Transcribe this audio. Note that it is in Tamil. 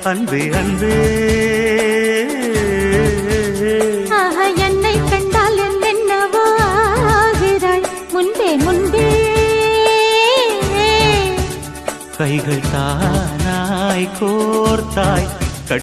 அன்பே அன்பே. என்னை கண்டால் என்னென்னவோ ஆகிறாய் முன்பே முன்பே. கைகள் தானாய் கோர்த்தாய்